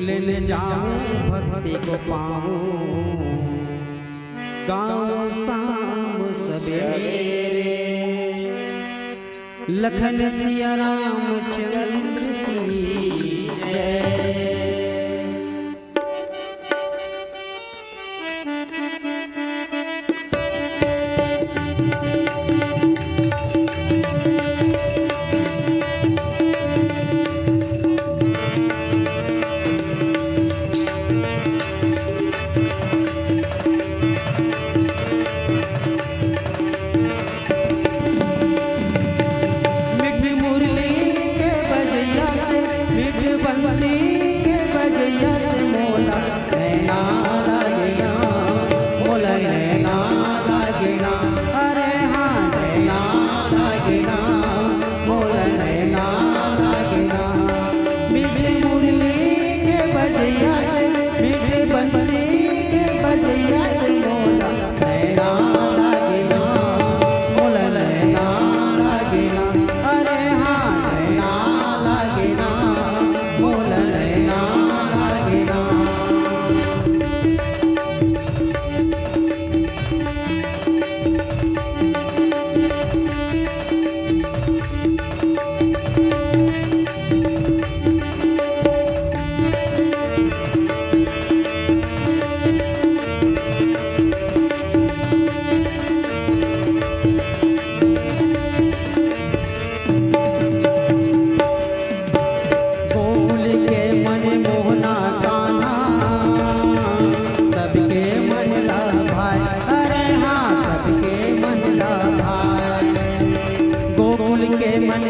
भूल न जाऊं भक्ति को पाऊं, गाऊं शाम सवेरे, लखन सिया रामचंद्र की जय।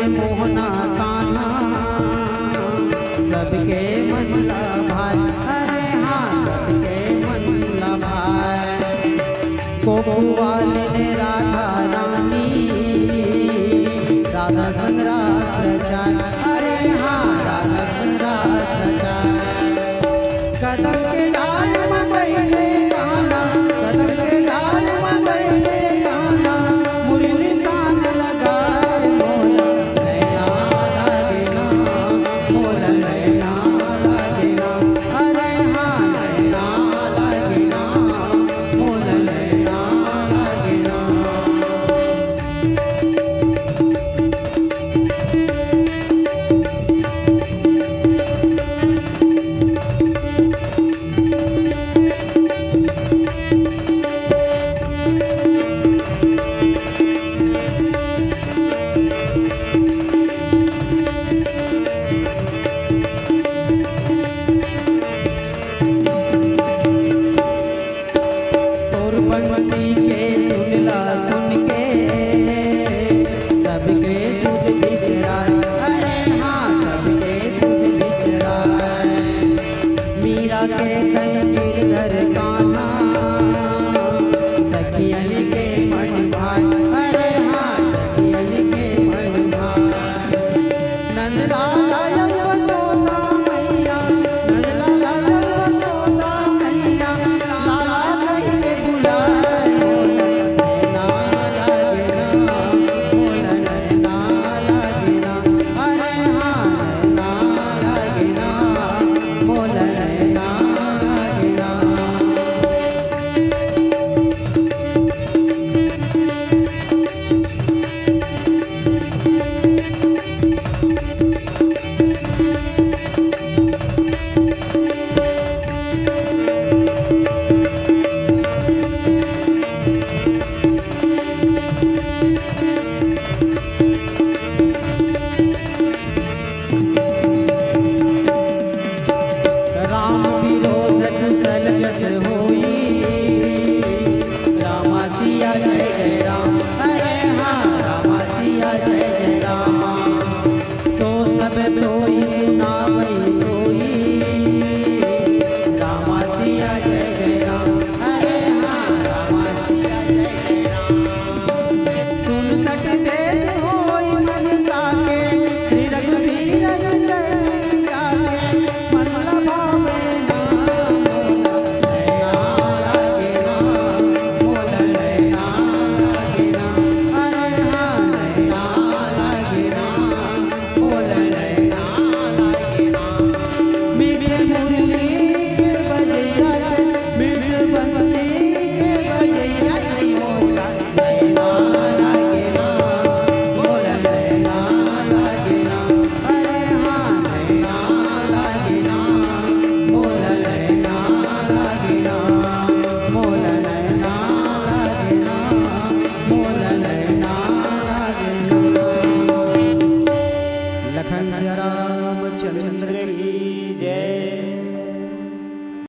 मोहना कान्हा सबके मन ला भाई, अरे हाँ सबके मन ला भाई। गोकुवाली ने राधा रानी राधा संग्रास रचाए, अरे हाँ राधा संग्रास रचाए। कदम के डाल में बैठे कान्हा, कदम के डाल में बैठे कान्हा, मुरली तान लगाए मोला नैना लागेना, मोला नैना लागेना, अरे हाँ नैना लागेना, मोला नैना लागेना। पंक्ति के सुनला सुन के सबके सुध बिसराए, अरे हाँ सबके सुध बिसराए। मीरा के